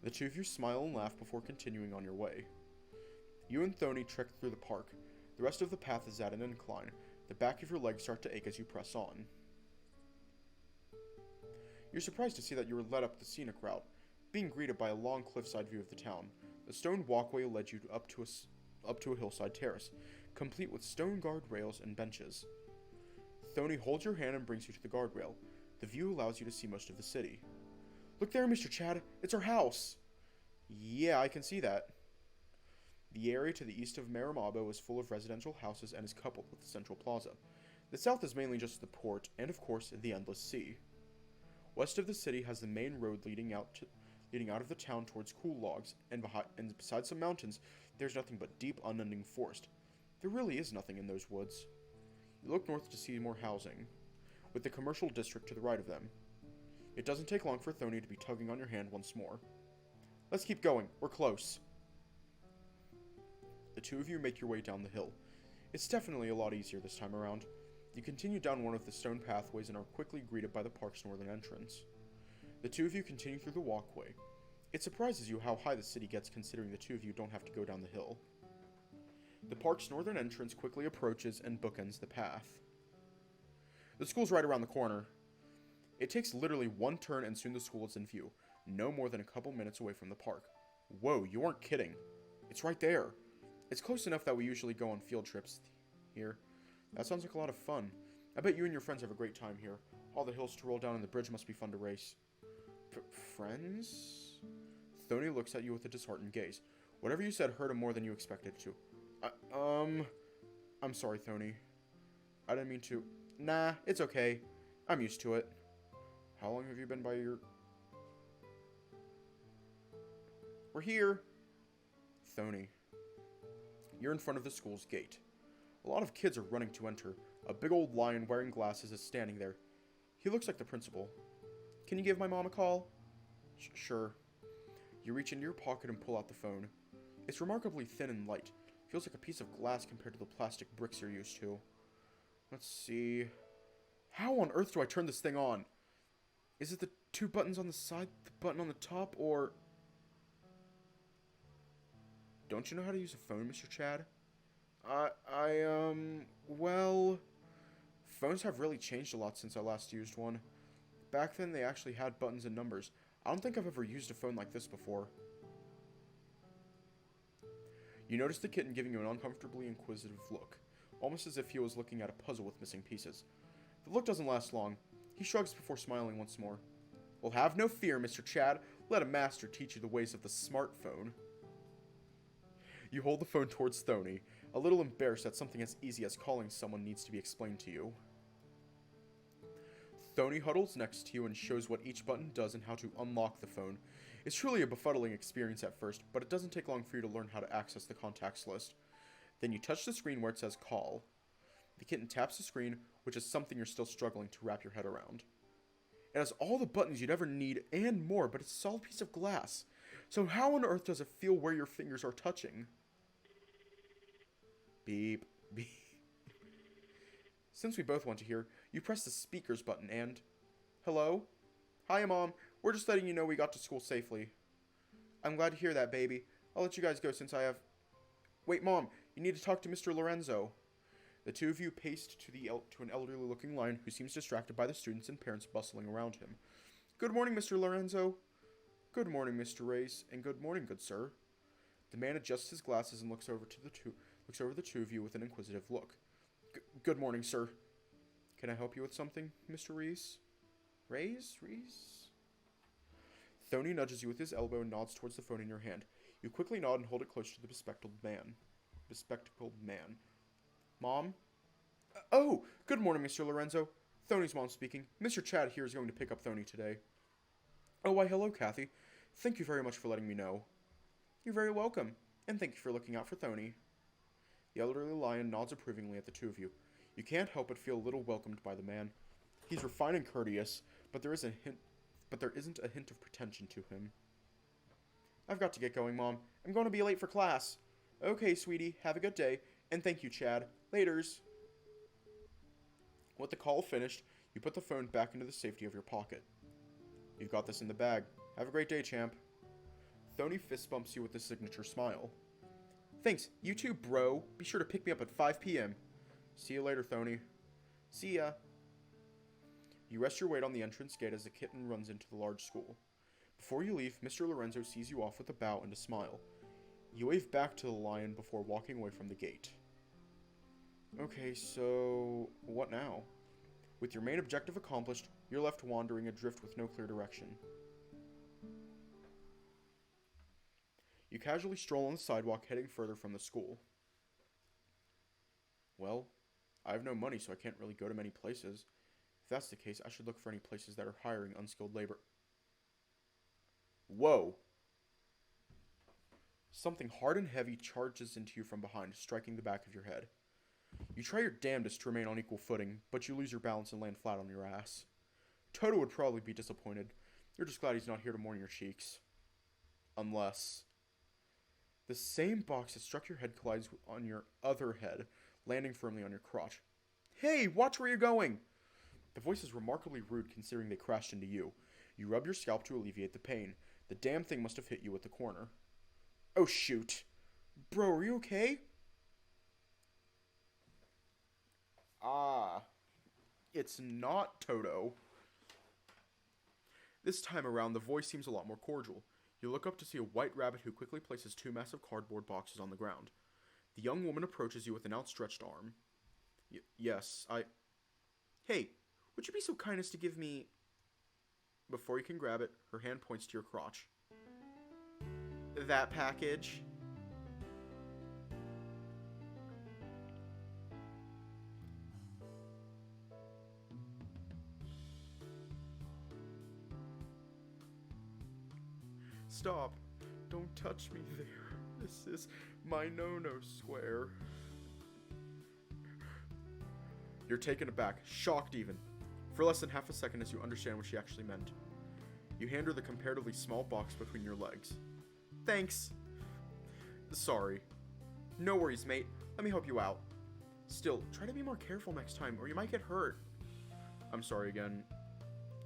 The two of you smile and laugh before continuing on your way. You and Tony trek through the park. The rest of the path is at an incline. The back of your legs start to ache as you press on. You're surprised to see that you were led up the scenic route, being greeted by a long cliffside view of the town. The stone walkway led you up to a hillside terrace, complete with stone guardrails and benches. Tony holds your hand and brings you to the guardrail. The view allows you to see most of the city. Look there, Mr. Chad. It's our house. Yeah, I can see that. The area to the east of Maramabo is full of residential houses and is coupled with the central plaza. The south is mainly just the port and, of course, the endless sea. West of the city has the main road leading out of the town towards cool logs, and beside some mountains, there's nothing but deep, unending forest. There really is nothing in those woods. You look north to see more housing, with the commercial district to the right of them. It doesn't take long for Tony to be tugging on your hand once more. Let's keep going. We're close. The two of you make your way down the hill. It's definitely a lot easier this time around. You continue down one of the stone pathways and are quickly greeted by the park's northern entrance. The two of you continue through the walkway. It surprises you how high the city gets considering the two of you don't have to go down the hill. The park's northern entrance quickly approaches and bookends the path. The school's right around the corner. It takes literally one turn and soon the school is in view, no more than a couple minutes away from the park. Whoa, you aren't kidding. It's right there. It's close enough that we usually go on field trips here. That sounds like a lot of fun. I bet you and your friends have a great time here. All the hills to roll down and the bridge must be fun to race. Friends? Tony looks at you with a disheartened gaze. Whatever you said hurt him more than you expected it to. I'm sorry, Tony. I didn't mean to. Nah, it's okay. I'm used to it. How long have you been by your... We're here. Tony. You're in front of the school's gate. A lot of kids are running to enter. A big old lion wearing glasses is standing there. He looks like the principal. Can you give my mom a call? Sure. You reach into your pocket and pull out the phone. It's remarkably thin and light. Feels like a piece of glass compared to the plastic bricks you're used to. Let's see. How on earth do I turn this thing on? Is it the two buttons on the side, the button on the top, or... Don't you know how to use a phone, Mr. Chad? Well... Phones have really changed a lot since I last used one. Back then, they actually had buttons and numbers. I don't think I've ever used a phone like this before. You notice the kitten giving you an uncomfortably inquisitive look, almost as if he was looking at a puzzle with missing pieces. The look doesn't last long. He shrugs before smiling once more. Well, have no fear, Mr. Chad. Let a master teach you the ways of the smartphone. You hold the phone towards Tony, a little embarrassed that something as easy as calling someone needs to be explained to you. Tony huddles next to you and shows what each button does and how to unlock the phone. It's truly a befuddling experience at first, but it doesn't take long for you to learn how to access the contacts list. Then you touch the screen where it says call. The kitten taps the screen, which is something you're still struggling to wrap your head around. It has all the buttons you'd ever need and more, but it's a solid piece of glass. So how on earth does it feel where your fingers are touching? Beep, beep. Since we both want to hear, you press the speakers button and... Hello? Hi, Mom. We're just letting you know we got to school safely. I'm glad to hear that, baby. I'll let you guys go since I have... Wait, Mom. You need to talk to Mr. Lorenzo. The two of you paced to an elderly-looking lion who seems distracted by the students and parents bustling around him. Good morning, Mr. Lorenzo. Good morning, Mr. Race, and good morning, good sir. The man adjusts his glasses and looks over the two of you with an inquisitive look. Good morning, sir. Can I help you with something, Mr. Reese? Reese? Tony nudges you with his elbow and nods towards the phone in your hand. You quickly nod and hold it close to the bespectacled man. Mom? Oh, good morning, Mr. Lorenzo. Tony's mom speaking. Mr. Chad here is going to pick up Tony today. Oh, why, hello, Kathy. Thank you very much for letting me know. You're very welcome, and thank you for looking out for Tony. The elderly lion nods approvingly at the two of you. You can't help but feel a little welcomed by the man. He's refined and courteous, but there isn't a hint of pretension to him. I've got to get going, Mom. I'm going to be late for class. Okay, sweetie, have a good day, and thank you, Chad. Laters. With the call finished, you put the phone back into the safety of your pocket. You've got this in the bag. Have a great day, champ. Tony fist bumps you with a signature smile. Thanks. You too, bro. Be sure to pick me up at 5 p.m. See you later, Tony. See ya. You rest your weight on the entrance gate as the kitten runs into the large school. Before you leave, Mr. Lorenzo sees you off with a bow and a smile. You wave back to the lion before walking away from the gate. Okay, so what now? With your main objective accomplished, you're left wandering adrift with no clear direction. You casually stroll on the sidewalk heading further from the school. Well, I have no money, so I can't really go to many places. If that's the case, I should look for any places that are hiring unskilled labor. Whoa! Something hard and heavy charges into you from behind, striking the back of your head. You try your damnedest to remain on equal footing, but you lose your balance and land flat on your ass. Toto would probably be disappointed. You're just glad he's not here to mourn your cheeks. Unless... The same box that struck your head collides on your other head, landing firmly on your crotch. Hey, watch where you're going! The voice is remarkably rude considering they crashed into you. You rub your scalp to alleviate the pain. The damn thing must have hit you at the corner. Oh, shoot. Bro, are you okay? Ah, it's not Toto. This time around, the voice seems a lot more cordial. You look up to see a white rabbit who quickly places two massive cardboard boxes on the ground. The young woman approaches you with an outstretched arm. Yes, Hey, would you be so kind as to give me... Before you can grab it, her hand points to your crotch. That package? Stop. Don't touch me there. This is my no-no square. You're taken aback, shocked even, for less than half a second as you understand what she actually meant. You hand her the comparatively small box between your legs. Thanks. Sorry. No worries, mate. Let me help you out. Still, try to be more careful next time, or you might get hurt. I'm sorry again.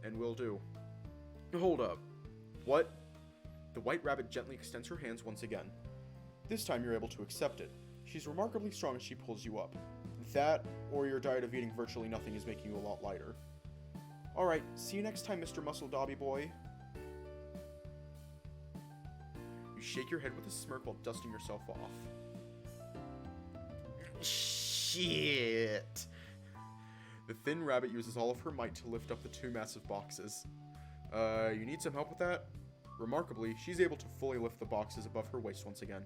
And will do. Hold up. What? The white rabbit gently extends her hands once again. This time you're able to accept it. She's remarkably strong as she pulls you up. That, or your diet of eating virtually nothing is making you a lot lighter. Alright, see you next time, Mr. Muscle Dobby Boy. You shake your head with a smirk while dusting yourself off. Shit! The thin rabbit uses all of her might to lift up the two massive boxes. You need some help with that? Remarkably, she's able to fully lift the boxes above her waist once again.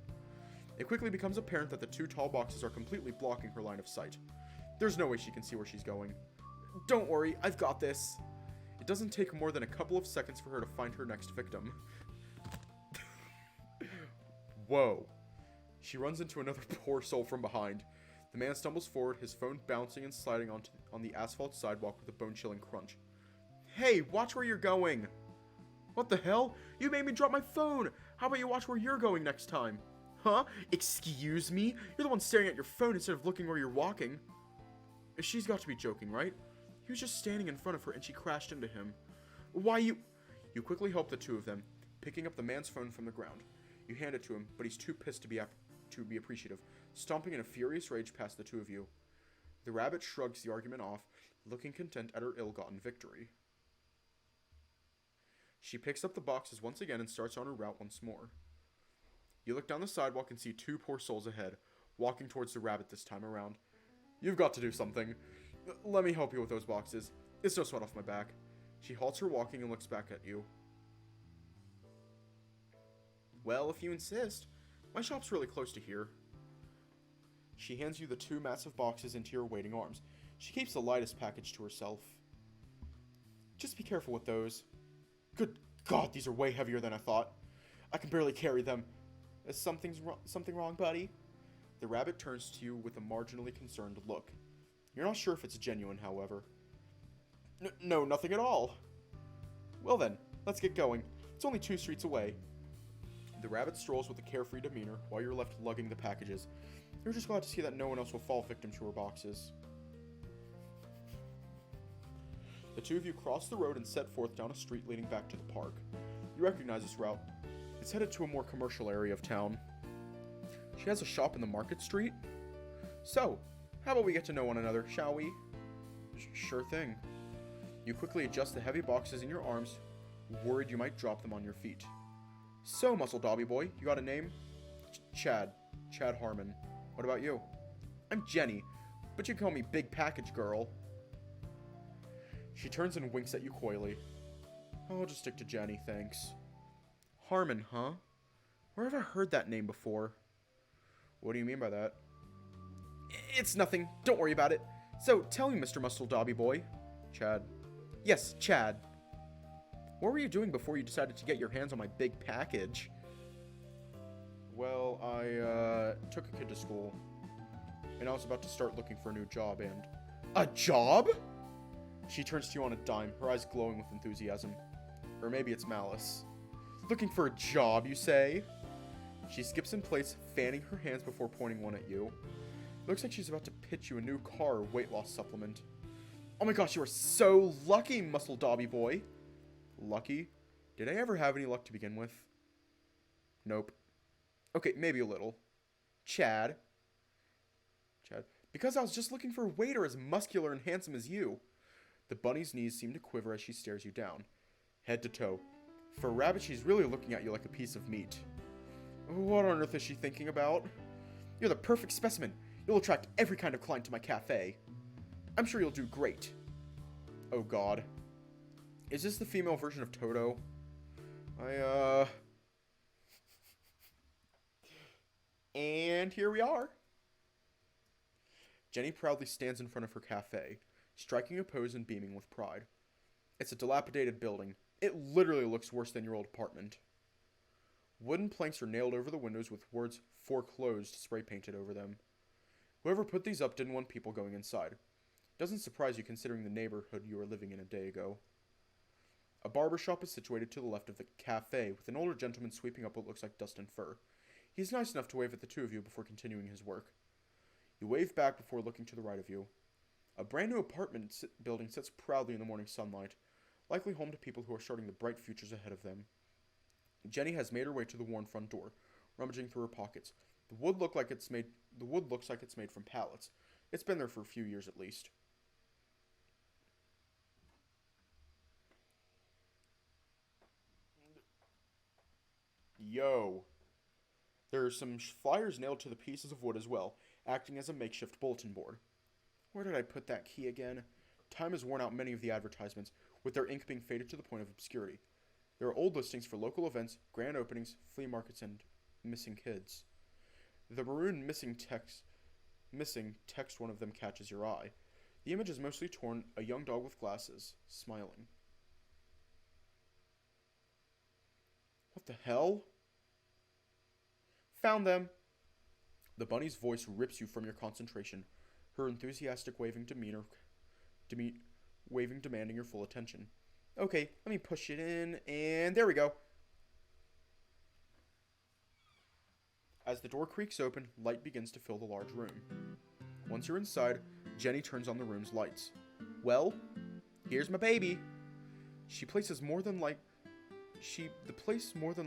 It quickly becomes apparent that the two tall boxes are completely blocking her line of sight. There's no way she can see where she's going. Don't worry, I've got this. It doesn't take more than a couple of seconds for her to find her next victim. Whoa. She runs into another poor soul from behind. The man stumbles forward, his phone bouncing and sliding on the asphalt sidewalk with a bone-chilling crunch. Hey, watch where you're going! What the hell? You made me drop my phone! How about you watch where you're going next time? Huh? Excuse me? You're the one staring at your phone instead of looking where you're walking. She's got to be joking, right? He was just standing in front of her and she crashed into him. Why you... You quickly help the two of them, picking up the man's phone from the ground. You hand it to him, but he's too pissed to be appreciative, stomping in a furious rage past the two of you. The rabbit shrugs the argument off, looking content at her ill-gotten victory. She picks up the boxes once again and starts on her route once more. You look down the sidewalk and see two poor souls ahead, walking towards the rabbit this time around. You've got to do something. Let me help you with those boxes. It's no sweat off my back. She halts her walking and looks back at you. Well, if you insist. My shop's really close to here. She hands you the two massive boxes into your waiting arms. She keeps the lightest package to herself. Just be careful with those. Good God, these are way heavier than I thought. I can barely carry them. Is something wrong, buddy? The rabbit turns to you with a marginally concerned look. You're not sure if it's genuine, however. No, nothing at all. Well then, let's get going. It's only 2 streets away. The rabbit strolls with a carefree demeanor while you're left lugging the packages. You're just glad to see that no one else will fall victim to her boxes. The two of you cross the road and set forth down a street leading back to the park. You recognize this route. It's headed to a more commercial area of town. She has a shop in the market street. So, how about we get to know one another, shall we? Sure thing. You quickly adjust the heavy boxes in your arms, worried you might drop them on your feet. So, Muscle Dobby Boy, you got a name? Chad Harmon. What about you? I'm Jenny, but you can call me Big Package Girl. She turns and winks at you coyly. I'll just stick to Jenny, thanks. Harmon, huh? Where have I heard that name before? What do you mean by that? It's nothing. Don't worry about it. So, tell me, Mr. Muscle Dobby Boy. Chad. Yes, Chad. What were you doing before you decided to get your hands on my big package? Well, I, took a kid to school. And I was about to start looking for a new job and... A job? She turns to you on a dime, her eyes glowing with enthusiasm. Or maybe it's malice. Looking for a job, you say? She skips in place, fanning her hands before pointing one at you. Looks like she's about to pitch you a new car or weight loss supplement. Oh my gosh, you are so lucky, Muscle Dobby Boy. Lucky? Did I ever have any luck to begin with? Nope. Okay, maybe a little. Chad. Because I was just looking for a waiter as muscular and handsome as you. The bunny's knees seem to quiver as she stares you down, head to toe. For a rabbit, she's really looking at you like a piece of meat. What on earth is she thinking about? You're the perfect specimen. You'll attract every kind of client to my cafe. I'm sure you'll do great. Oh god. Is this the female version of Toto? And here we are. Jenny proudly stands in front of her cafe, striking a pose and beaming with pride. It's a dilapidated building. It literally looks worse than your old apartment. Wooden planks are nailed over the windows with words "foreclosed" spray painted over them. Whoever put these up didn't want people going inside. Doesn't surprise you considering the neighborhood you were living in a day ago. A barber shop is situated to the left of the cafe, with an older gentleman sweeping up what looks like dust and fur. He's nice enough to wave at the two of you before continuing his work. You wave back before looking to the right of you. A brand new apartment building sits proudly in the morning sunlight, likely home to people who are starting the bright futures ahead of them. Jenny has made her way to the worn front door, rummaging through her pockets. The wood looks like it's made from pallets. It's been there for a few years at least. Yo. There are some flyers nailed to the pieces of wood as well, acting as a makeshift bulletin board. Where did I put that key again? Time has worn out many of the advertisements, with their ink being faded to the point of obscurity. There are old listings for local events, grand openings, flea markets, and missing kids. The maroon missing text one of them catches your eye. The image is mostly torn, a young dog with glasses, smiling. What the hell? Found them! The bunny's voice rips you from your concentration, her enthusiastic demanding your full attention. Okay, let me push it in, and there we go. As the door creaks open, light begins to fill the large room. Once you're inside, Jenny turns on the room's lights. Well, here's my baby. The place more than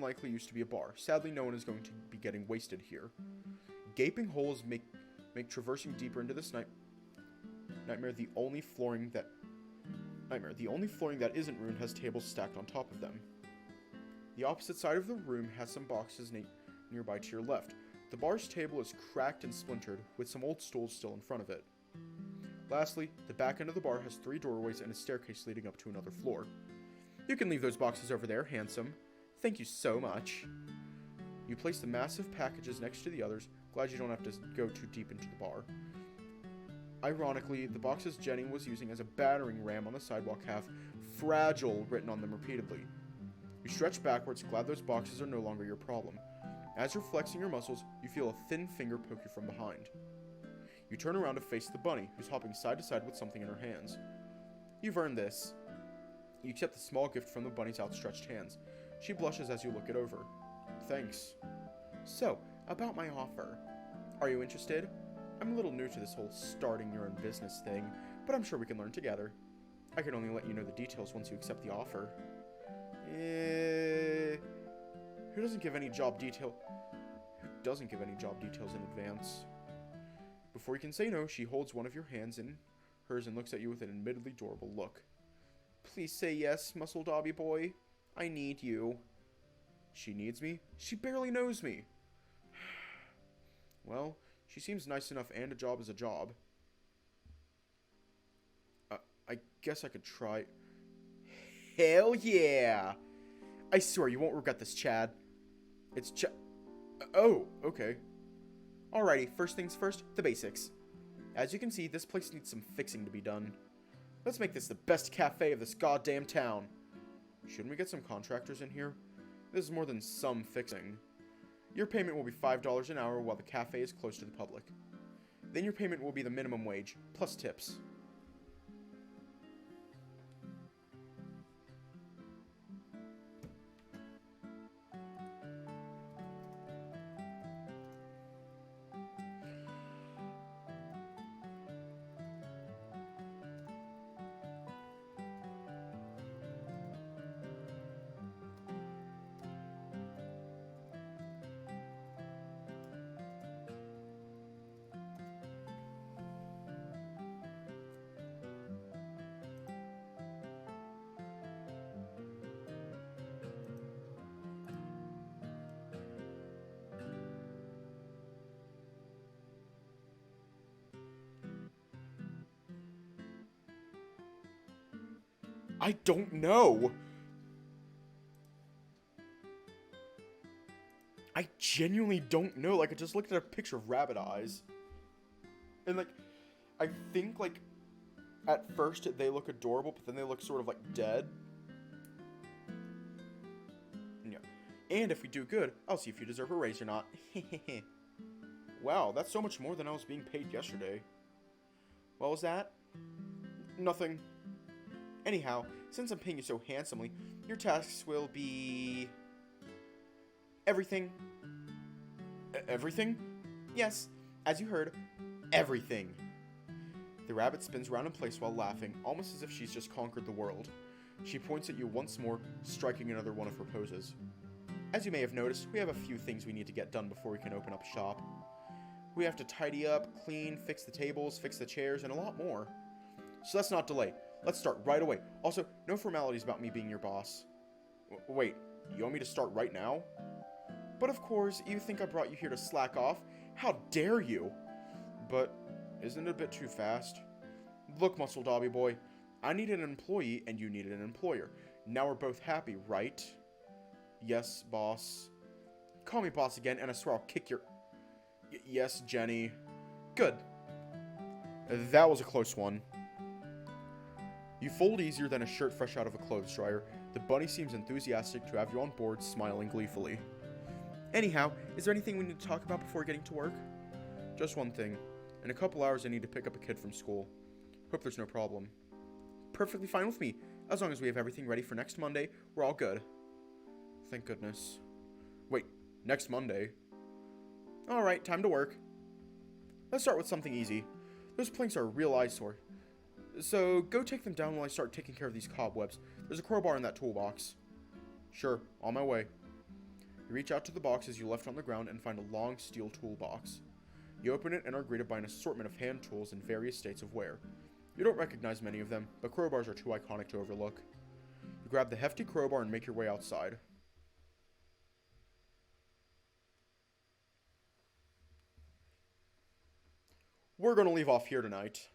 likely used to be a bar. Sadly, no one is going to be getting wasted here. Gaping holes make traversing deeper into this nightmare. The only flooring that isn't ruined has tables stacked on top of them. The opposite side of the room has some boxes nearby to your left. The bar's table is cracked and splintered, with some old stools still in front of it. Lastly, the back end of the bar has 3 doorways and a staircase leading up to another floor. You can leave those boxes over there, handsome. Thank you so much. You place the massive packages next to the others, glad you don't have to go too deep into the bar. Ironically, the boxes Jenny was using as a battering ram on the sidewalk have "fragile" written on them repeatedly. You stretch backwards, glad those boxes are no longer your problem. As you're flexing your muscles, you feel a thin finger poke you from behind. You turn around to face the bunny, who's hopping side to side with something in her hands. You've earned this. You accept the small gift from the bunny's outstretched hands. She blushes as you look it over. Thanks. So, about my offer. Are you interested? I'm a little new to this whole starting your own business thing, but I'm sure we can learn together. I can only let you know the details once you accept the offer. Who doesn't give any job details in advance? Before you can say no, she holds one of your hands in hers and looks at you with an admittedly adorable look. Please say yes, Muscle Dobby boy. I need you. She needs me? She barely knows me. Well, she seems nice enough, and a job is a job. I guess I could try. Hell yeah! I swear you won't regret this, Chad. It's Oh, okay. Alrighty, first things first, the basics. As you can see, this place needs some fixing to be done. Let's make this the best cafe of this goddamn town. Shouldn't we get some contractors in here? This is more than some fixing. Your payment will be $5 an hour while the cafe is closed to the public. Then your payment will be the minimum wage, plus tips. I don't know. I genuinely don't know. Like, I just looked at a picture of rabbit eyes. And, like, I think, like, at first they look adorable, but then they look sort of, like, dead. Yeah. And if we do good, I'll see if you deserve a raise or not. Wow, that's so much more than I was being paid yesterday. What was that? Nothing. Anyhow, since I'm paying you so handsomely, your tasks will be... everything. Everything? Yes, as you heard, everything. The rabbit spins round in place while laughing, almost as if she's just conquered the world. She points at you once more, striking another one of her poses. As you may have noticed, we have a few things we need to get done before we can open up shop. We have to tidy up, clean, fix the tables, fix the chairs, and a lot more. So let's not delay. Let's start right away. Also, no formalities about me being your boss. Wait, you want me to start right now? But of course, you think I brought you here to slack off? How dare you? But isn't it a bit too fast? Look, Muscle Dobby boy, I need an employee and you need an employer. Now we're both happy, right? Yes, boss. Call me boss again and I swear I'll kick your... Yes, Jenny. Good. That was a close one. You fold easier than a shirt fresh out of a clothes dryer. The bunny seems enthusiastic to have you on board, smiling gleefully. Anyhow, is there anything we need to talk about before getting to work? Just one thing. In a couple hours I need to pick up a kid from school. Hope there's no problem. Perfectly fine with me. As long as we have everything ready for next Monday, we're all good. Thank goodness. Wait, next Monday? Alright, time to work. Let's start with something easy. Those planks are a real eyesore. So, go take them down while I start taking care of these cobwebs. There's a crowbar in that toolbox. Sure, on my way. You reach out to the boxes you left on the ground and find a long steel toolbox. You open it and are greeted by an assortment of hand tools in various states of wear. You don't recognize many of them, but crowbars are too iconic to overlook. You grab the hefty crowbar and make your way outside. We're going to leave off here tonight.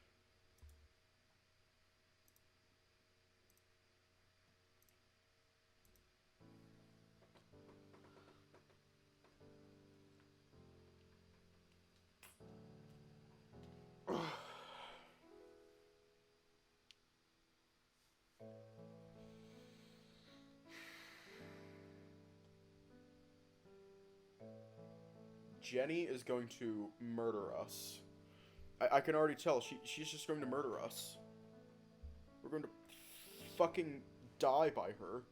Jenny is going to murder us. I can already tell. She's just going to murder us. We're going to fucking die by her.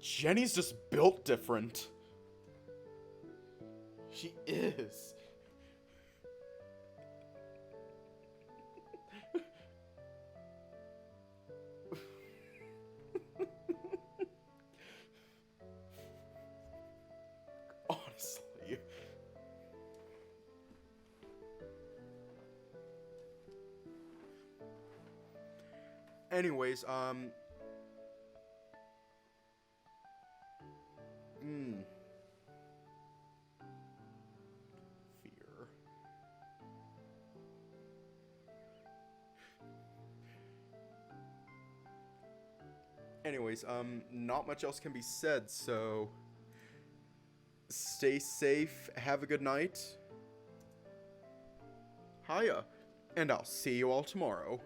Jenny's just built different. She is. Honestly. Anyways, Fear. Anyways, not much else can be said, so stay safe, have a good night. Hiya, and I'll see you all tomorrow.